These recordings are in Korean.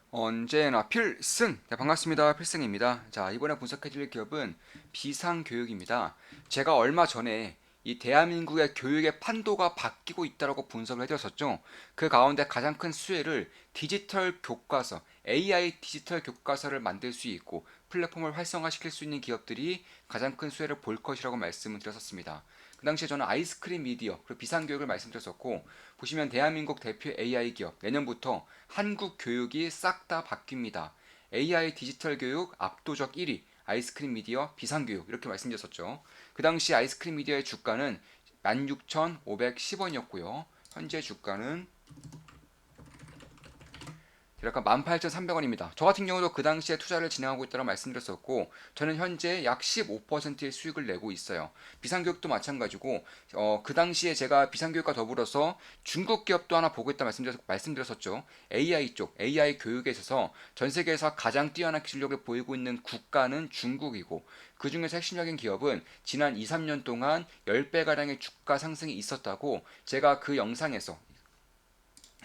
언제나 필승! 네, 반갑습니다. 필승입니다. 자, 이번에 분석해드릴 기업은 비상교육입니다. 제가 얼마 전에 이 대한민국의 교육의 판도가 바뀌고 있다고 분석을 해드렸었죠. 그 가운데 가장 큰 수혜를 디지털 교과서, AI 디지털 교과서를 만들 수 있고 플랫폼을 활성화시킬 수 있는 기업들이 가장 큰 수혜를 볼 것이라고 말씀을 드렸었습니다. 그 당시에 저는 아이스크림 미디어 그리고 비상교육을 말씀드렸었고, 보시면 대한민국 대표 AI 기업 내년부터 한국 교육이 싹 다 바뀝니다. AI 디지털 교육 압도적 1위, 아이스크림 미디어 비상교육 이렇게 말씀드렸었죠. 그 당시 아이스크림 미디어의 주가는 16,510원이었고요. 현재 주가는 약간 18,300원입니다. 저 같은 경우도 그 당시에 투자를 진행하고 있다고 말씀드렸었고, 저는 현재 약 15%의 수익을 내고 있어요. 비상교육도 마찬가지고, 그 당시에 제가 비상교육과 더불어서 중국 기업도 하나 보고 있다 말씀드렸었죠. AI 쪽, AI 교육에 있어서 전 세계에서 가장 뛰어난 기술력을 보이고 있는 국가는 중국이고, 그 중에서 핵심적인 기업은 지난 2, 3년 동안 10배가량의 주가 상승이 있었다고 제가 그 영상에서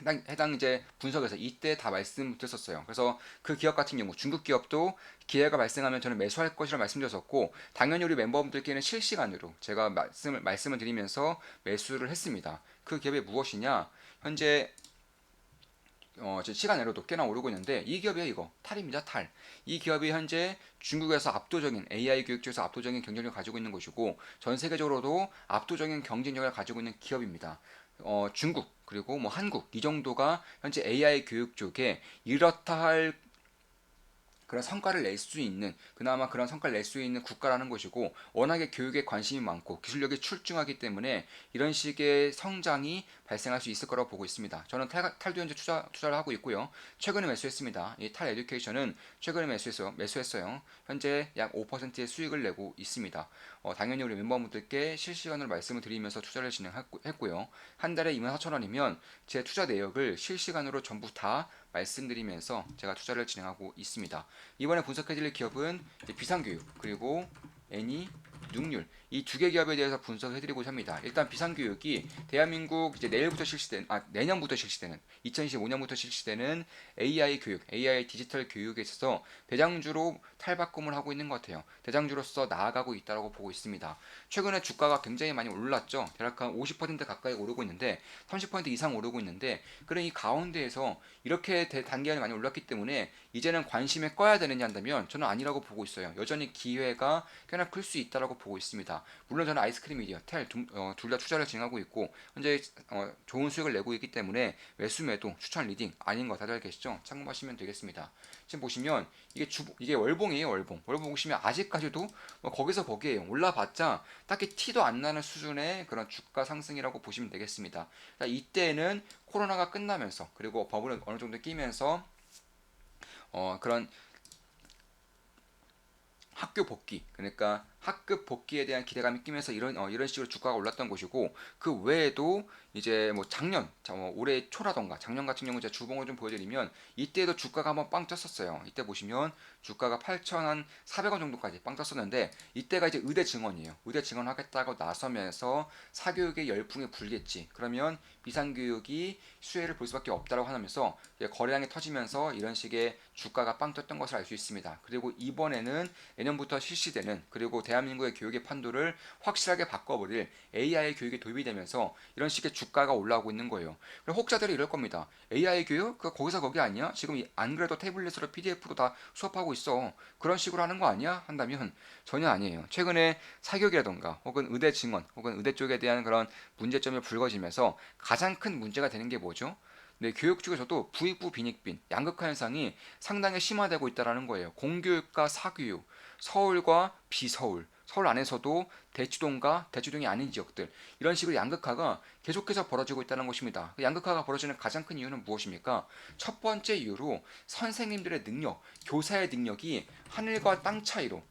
해당 이제 분석에서 이때 다 말씀드렸었어요. 그래서 그 기업 같은 경우 중국 기업도 기회가 발생하면 저는 매수할 것이라 말씀드렸었고, 당연히 우리 멤버분들께는 실시간으로 제가 말씀을 드리면서 매수를 했습니다. 그 기업이 무엇이냐? 현재 시간으로도 꽤나 오르고 있는데, 이 기업이에요. 이거 탈입니다. 탈. 이 기업이 현재 중국에서 압도적인 AI 교육 쪽에서 압도적인 경쟁력을 가지고 있는 것이고, 전 세계적으로도 압도적인 경쟁력을 가지고 있는 기업입니다. 중국 그리고 뭐 한국 이 정도가 현재 AI 교육 쪽에 이렇다 할 그런 성과를 낼 수 있는, 그나마 그런 성과를 낼 수 있는 국가라는 것이고, 워낙에 교육에 관심이 많고 기술력이 출중하기 때문에 이런 식의 성장이 발생할 수 있을 거라고 보고 있습니다. 저는 탈도 현재 투자를 하고 있고요. 최근에 매수했습니다. 이 탈 에듀케이션은 최근에 매수했어요. 현재 약 5%의 수익을 내고 있습니다. 당연히 우리 멤버분들께 실시간으로 말씀을 드리면서 투자를 진행했고요. 한 달에 24,000원이면 제 투자 내역을 실시간으로 전부 다 말씀드리면서 제가 투자를 진행하고 있습니다. 이번에 분석해드릴 기업은 비상교육 그리고 애니 능률 이 두 개 기업에 대해서 분석해드리고자 합니다. 일단 비상교육이 대한민국 이제 내년부터 실시되는 2025년부터 실시되는 AI 교육, AI 디지털 교육에 있어서 대장주로 탈바꿈을 하고 있는 것 같아요. 대장주로서 나아가고 있다고 보고 있습니다. 최근에 주가가 굉장히 많이 올랐죠. 대략 한 50% 가까이 오르고 있는데 30% 이상 오르고 있는데, 그런 이 가운데에서 이렇게 단기간에 많이 올랐기 때문에 이제는 관심에 꺼야 되느냐 한다면 저는 아니라고 보고 있어요. 여전히 기회가 꽤나 클 수 있다고 보고 있습니다. 물론 저는 아이스크림 미디어, 텔 둘 다 투자를 진행하고 있고 현재 좋은 수익을 내고 있기 때문에 매수 매도 추천 리딩 아닌 거 다들 계시죠? 참고하시면 되겠습니다. 지금 보시면 이게 월봉이에요. 월봉 보시면 아직까지도 뭐 거기서 거기에요. 올라봤자 딱히 티도 안 나는 수준의 그런 주가 상승이라고 보시면 되겠습니다. 이때는 코로나가 끝나면서 그리고 버블이 어느 정도 끼면서 그런 학교 복귀, 그러니까 학급 복귀에 대한 기대감이 끼면서 이런 식으로 주가가 올랐던 것이고, 그 외에도 이제 뭐 올해 초라던가 작년 같은 경우 제가 주봉을 좀 보여드리면 이때도 주가가 한번 빵 떴었어요. 이때 보시면 주가가 8,400원 정도까지 빵 떴었는데, 이때가 이제 의대 증원이에요. 의대 증원 하겠다고 나서면서 사교육의 열풍이 불겠지. 그러면 비상교육이 수혜를 볼 수밖에 없다라고 하면서 거래량이 터지면서 이런 식의 주가가 빵 떴던 것을 알 수 있습니다. 그리고 이번에는 내년부터 실시되는, 그리고 대한민국의 교육의 판도를 확실하게 바꿔버릴 AI 교육이 도입이 되면서 이런 식의 주가가 올라오고 있는 거예요. 그리고 혹자들이 이럴 겁니다. AI 교육? 그 거기서 거기 아니야? 지금 안 그래도 태블릿으로 PDF로 다 수업하고 있어. 그런 식으로 하는 거 아니야? 한다면 전혀 아니에요. 최근에 사교육이라던가 혹은 의대 증원 혹은 의대 쪽에 대한 그런 문제점이 불거지면서 가장 큰 문제가 되는 게 뭐죠? 네, 교육 쪽에서도 부익부 빈익빈, 양극화 현상이 상당히 심화되고 있다는 거예요. 공교육과 사교육, 서울과 비서울, 서울 안에서도 대치동과 대치동이 아닌 지역들, 이런 식으로 양극화가 계속해서 벌어지고 있다는 것입니다. 양극화가 벌어지는 가장 큰 이유는 무엇입니까? 첫 번째 이유로 선생님들의 능력, 교사의 능력이 하늘과 땅 차이로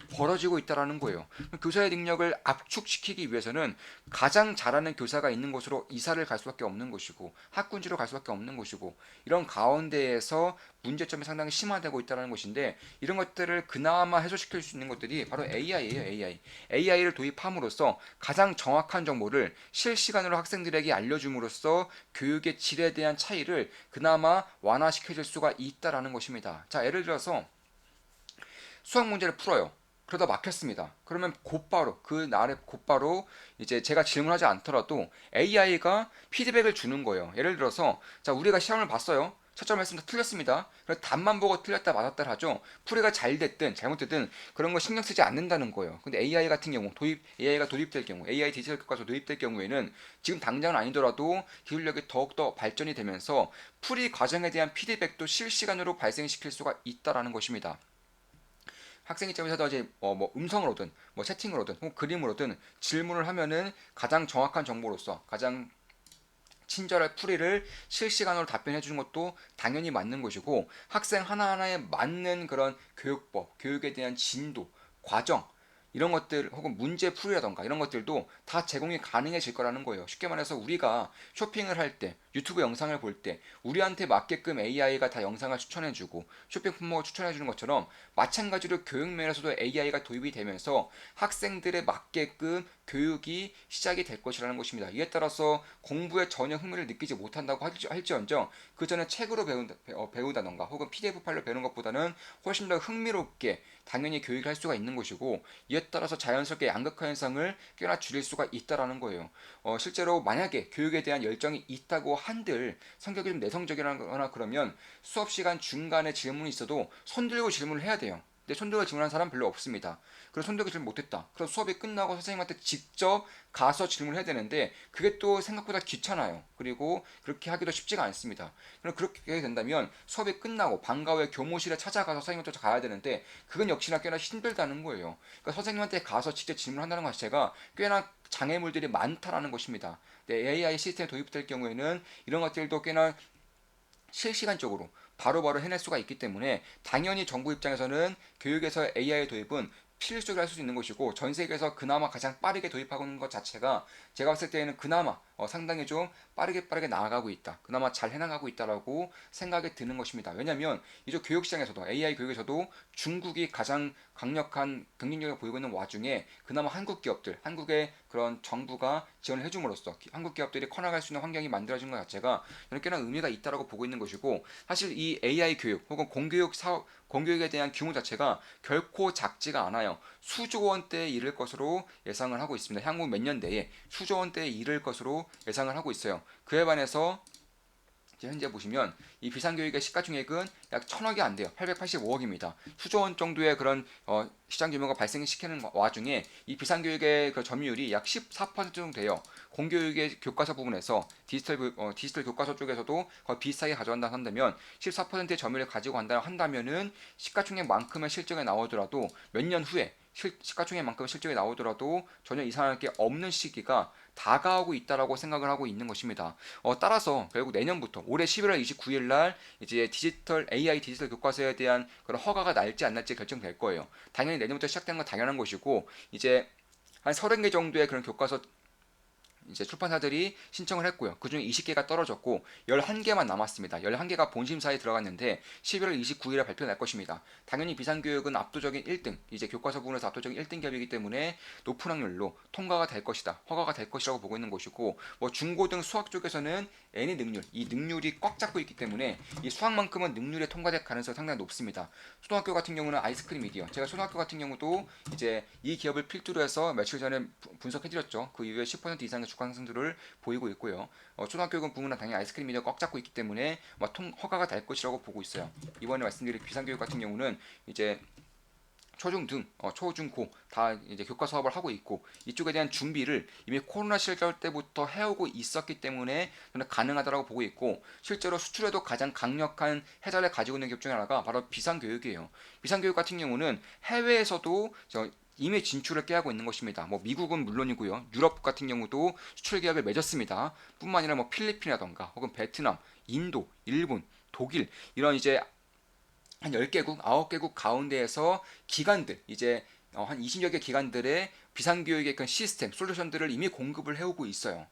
벌어지고 있다라는 거예요. 교사의 능력을 압축시키기 위해서는 가장 잘하는 교사가 있는 곳으로 이사를 갈 수밖에 없는 것이고 학군지로 갈 수밖에 없는 것이고 이런 가운데에서 문제점이 상당히 심화되고 있다는 것인데 이런 것들을 그나마 해소시킬 수 있는 것들이 바로 AI예요. AI를 도입함으로써 가장 정확한 정보를 실시간으로 학생들에게 알려줌으로써 교육의 질에 대한 차이를 그나마 완화시켜줄 수가 있다라는 것입니다. 자, 예를 들어서 수학 문제를 풀어요. 그러다 막혔습니다. 그러면 곧바로 그 날에 곧바로 이제 제가 질문하지 않더라도 AI가 피드백을 주는 거예요. 예를 들어서 자 우리가 시험을 봤어요. 채점을 했습니다. 틀렸습니다. 그래서 답만 보고 틀렸다 맞았다 하죠. 풀이가 잘 됐든 잘못됐든 그런 거 신경 쓰지 않는다는 거예요. 근데 AI 같은 경우 AI가 도입될 경우 AI 디지털 교과서 도입될 경우에는 지금 당장은 아니더라도 기술력이 더욱더 발전이 되면서 풀이 과정에 대한 피드백도 실시간으로 발생시킬 수가 있다라는 것입니다. 학생 입장에서도 이제 뭐 음성을 오든 뭐 채팅을 오든 혹은 그림을 오든 질문을 하면은 가장 정확한 정보로서 가장 친절한 풀이를 실시간으로 답변해 주는 것도 당연히 맞는 것이고 학생 하나하나에 맞는 그런 교육법, 교육에 대한 진도, 과정 이런 것들 혹은 문제 풀이라던가 이런 것들도 다 제공이 가능해질 거라는 거예요. 쉽게 말해서 우리가 쇼핑을 할 때, 유튜브 영상을 볼 때 우리한테 맞게끔 AI가 다 영상을 추천해주고 쇼핑 품목을 추천해주는 것처럼 마찬가지로 교육 면에서도 AI가 도입이 되면서 학생들에 맞게끔 교육이 시작이 될 것이라는 것입니다. 이에 따라서 공부에 전혀 흥미를 느끼지 못한다고 할지언정 그 전에 책으로 배우다던가 혹은 PDF 파일로 배우는 것보다는 훨씬 더 흥미롭게 당연히 교육을 할 수가 있는 것이고 이에 따라서 자연스럽게 양극화 현상을 꽤나 줄일 수가 있다라는 거예요. 실제로 만약에 교육에 대한 열정이 있다고 한들 성격이 좀 내성적이거나 그러면 수업 시간 중간에 질문이 있어도 손 들고 질문을 해야 돼요. 근데 손 들고 질문한 사람 별로 없습니다. 그래서 손 들고 질문 못했다. 그럼 수업이 끝나고 선생님한테 직접 가서 질문을 해야 되는데 그게 또 생각보다 귀찮아요. 그리고 그렇게 하기도 쉽지가 않습니다. 그럼 그렇게 된다면 수업이 끝나고 방과 후에 교무실에 찾아가서 선생님한테 가야 되는데 그건 역시나 꽤나 힘들다는 거예요. 그러니까 선생님한테 가서 직접 질문한다는 것 자체가 꽤나 장애물들이 많다라는 것입니다. AI 시스템이 도입될 경우에는 이런 것들도 꽤나 실시간적으로 바로바로 해낼 수가 있기 때문에 당연히 정부 입장에서는 교육에서 AI 도입은 필수적으로 할 수 있는 것이고 전 세계에서 그나마 가장 빠르게 도입하고 있는 것 자체가 제가 봤을 때는 그나마 상당히 좀 빠르게 나아가고 있다. 그나마 잘 해나가고 있다라고 생각이 드는 것입니다. 왜냐하면 이쪽 교육 시장에서도 AI 교육에서도 중국이 가장 강력한 경쟁력을 보이고 있는 와중에 그나마 한국 기업들, 한국의 그런 정부가 지원을 해줌으로써 한국 기업들이 커나갈 수 있는 환경이 만들어진 것 자체가 저는 꽤나 의미가 있다라고 보고 있는 것이고 사실 이 AI 교육 혹은 공교육에 대한 규모 자체가 결코 작지가 않아요. 수조 원대에 이를 것으로 예상을 하고 있습니다. 향후 몇 년 내에 수조 원대에 이를 것으로 예상을 하고 있어요. 그에 반해서 현재 보시면 이 비상교육의 시가총액은 약 1,000억이 안 돼요. 885억입니다. 수조 원 정도의 그런 시장 규모가 발생시키는 와중에 이 비상교육의 그 점유율이 약 14% 정도 돼요. 공교육의 교과서 부분에서 디지털 교과서 쪽에서도 거의 비슷하게 가져간다 한다면 14%의 점유율을 가지고 간다 한다면은 시가총액만큼의 실적이 나오더라도 몇 년 후에 시가총액만큼의 실적이 나오더라도 전혀 이상할 게 없는 시기가 다가오고 있다라고 생각을 하고 있는 것입니다. 따라서 결국 내년부터 올해 11월 29일 날 이제 AI 디지털 교과서에 대한 그런 허가가 날지 안 날지 결정될 거예요. 당연히 내년부터 시작되는 건 당연한 것이고 이제 한 30개 정도의 그런 교과서 이제 출판사들이 신청을 했고요. 그중에 20개가 떨어졌고 11개만 남았습니다. 11개가 본심사에 들어갔는데 11월 29일에 발표 날 것입니다. 당연히 비상교육은 압도적인 1등, 이제 교과서 부분에서 압도적인 1등 기업이기 때문에 높은 확률로 통과가 될 것이다. 허가가 될 것이라고 보고 있는 것이고 뭐 중고등 수학 쪽에서는 N의 능률, 이 능률이 꽉 잡고 있기 때문에 이 수학만큼은 능률에 통과될 가능성이 상당히 높습니다. 초등학교 같은 경우는 아이스크림 미디어. 제가 초등학교 같은 경우도 이제 이 기업을 필두로 해서 며칠 전에 분석해드렸죠. 그 이후에 10% 이상의 주가 상승들을 보이고 있고요. 초등학교는 부분은 당연히 아이스크림 미디어 꽉 잡고 있기 때문에 허가가 될 것이라고 보고 있어요. 이번에 말씀드린 비상교육 같은 경우는 이제 초중등, 초중고 다 이제 교과 수업을 하고 있고 이쪽에 대한 준비를 이미 코로나 시절 때부터 해오고 있었기 때문에 저는 가능하다고 보고 있고 실제로 수출에도 가장 강력한 해자를 가지고 있는 기업 중에 하나가 바로 비상교육이에요. 비상교육 같은 경우는 해외에서도 이미 진출을 꾀하고 있는 것입니다. 뭐 미국은 물론이고요. 유럽 같은 경우도 수출 계약을 맺었습니다. 뿐만 아니라 뭐 필리핀이라던가 혹은 베트남, 인도, 일본, 독일 이런 이제 한 10개국, 9개국 가운데에서 기관들 이제 한 20여 개 기관들의 비상교육의 그런 시스템, 솔루션들을 이미 공급을 해오고 있어요.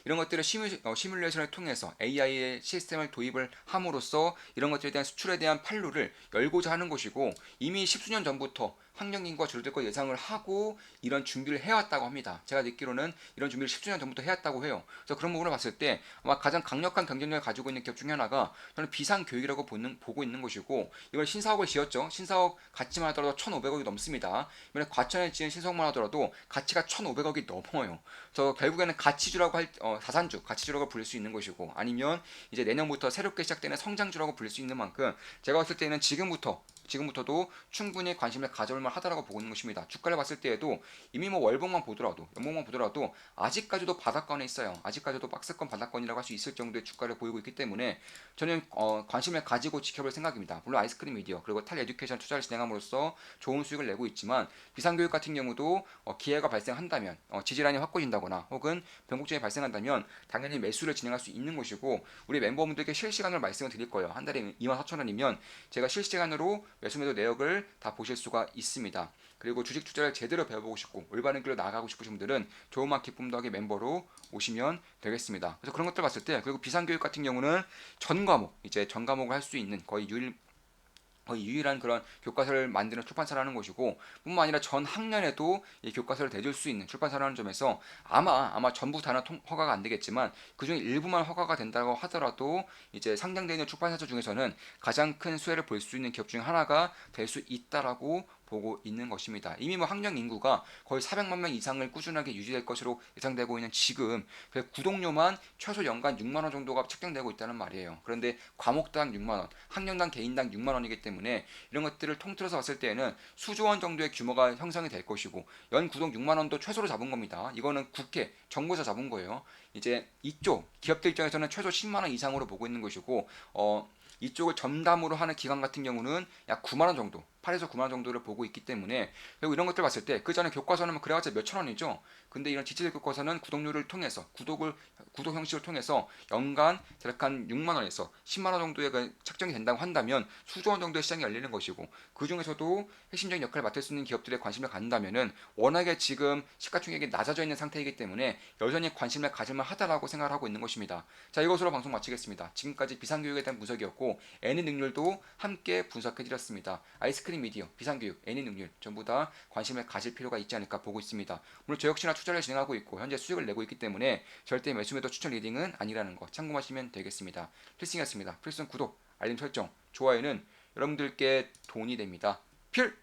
이런 것들을 시뮬레이션을 통해서 AI의 시스템을 도입을 함으로써 이런 것들에 대한 수출에 대한 판로를 열고자 하는 것이고, 이미 십수년 전부터 학령 인구가 줄어들 거 예상을 하고 이런 준비를 해왔다고 합니다. 제가 듣기로는 이런 준비를 10주년 전부터 해왔다고 해요. 그래서 그런 부분을 봤을 때 아마 가장 강력한 경쟁력을 가지고 있는 기업 중에 하나가 저는 비상교육이라고 보고 있는 것이고, 이걸 신사옥을 지었죠. 신사옥 가치만 하더라도 1,500억이 넘습니다. 이번에 과천에 지은 신사옥만 하더라도 가치가 1,500억이 넘어요. 그래서 결국에는 가치주라고 자산주, 가치주라고 불릴 수 있는 것이고, 아니면 이제 내년부터 새롭게 시작되는 성장주라고 불릴 수 있는 만큼 제가 봤을 때는 지금부터도 충분히 관심을 가져올 만하다라고 보고 있는 것입니다. 주가를 봤을 때에도 이미 뭐 월봉만 보더라도, 연봉만 보더라도 아직까지도 바닥권에 있어요. 아직까지도 박스권 바닥권이라고 할 수 있을 정도의 주가를 보이고 있기 때문에 저는 관심을 가지고 지켜볼 생각입니다. 물론 아이스크림 미디어 그리고 탈 에듀케이션 투자를 진행함으로써 좋은 수익을 내고 있지만, 비상교육 같은 경우도 기회가 발생한다면, 지지라인이 확고해진다거나 혹은 변곡점이 발생한다면 당연히 매수를 진행할 수 있는 것이고, 우리 멤버분들께 실시간으로 말씀을 드릴 거예요. 한 달에 24,000원이면 제가 실시간으로 매수매도 내역을 다 보실 수가 있습니다. 그리고 주식 투자를 제대로 배워보고 싶고 올바른 길로 나가고 싶으신 분들은 좋은 마켓 더하기 멤버로 오시면 되겠습니다. 그래서 그런 것들 봤을 때, 그리고 비상교육 같은 경우는 전 과목, 이제 전 과목을 할 수 있는 거의 유일한 그런 교과서를 만드는 출판사라는 것이고, 뿐만 아니라 전 학년에도 이 교과서를 대줄 수 있는 출판사라는 점에서 아마 전부 다는 허가가 안 되겠지만 그중에 일부만 허가가 된다고 하더라도 이제 상장되어 있는 출판사 중에서는 가장 큰 수혜를 볼 수 있는 기업 중 하나가 될 수 있다라고 보고 있는 것입니다. 이미 뭐 학령 인구가 거의 400만 명 이상을 꾸준하게 유지될 것으로 예상되고 있는 지금, 구독료만 최소 연간 6만 원 정도가 책정되고 있다는 말이에요. 그런데 과목당 6만 원, 학년당 개인당 6만 원이기 때문에 이런 것들을 통틀어서 봤을 때에는 수조 원 정도의 규모가 형성이 될 것이고, 연 구독 6만 원도 최소로 잡은 겁니다. 이거는 국회, 정부에서 잡은 거예요. 이제 이쪽 기업들 입장에서는 최소 10만 원 이상으로 보고 있는 것이고, 이쪽을 전담으로 하는 기관 같은 경우는 약 9만 원 정도, 8에서 9만 원 정도를 보고 있기 때문에, 그리고 이런 것들 봤을 때 그 전에 교과서는 그래봤자 몇천 원이죠. 근데 이런 지치적 교과서는 구독료를 통해서 구독 형식을 통해서 연간 대략 한 6만 원에서 10만 원 정도의 책정이 된다고 한다면 수조 원 정도의 시장이 열리는 것이고, 그 중에서도 핵심적인 역할을 맡을 수 있는 기업들에 관심을 갖는다면은 워낙에 지금 시가총액이 낮아져 있는 상태이기 때문에 여전히 관심을 가질만 하다라고 생각을 하고 있는 것입니다. 자, 이것으로 방송 마치겠습니다. 지금까지 비상교육에 대한 분석이었고, N의 능률도 함께 분석해드렸습니다. 아이스크림 미디어, 비상교육, N의 능률 전부 다 관심을 가질 필요가 있지 않을까 보고 있습니다. 물론 저 역시나 투자를 진행하고 있고 현재 수익을 내고 있기 때문에 절대 매수매도 추천 리딩은 아니라는 거 참고하시면 되겠습니다. 필승이었습니다. 필승 구독, 알림 설정, 좋아요는 여러분들께 돈이 됩니다. 필승!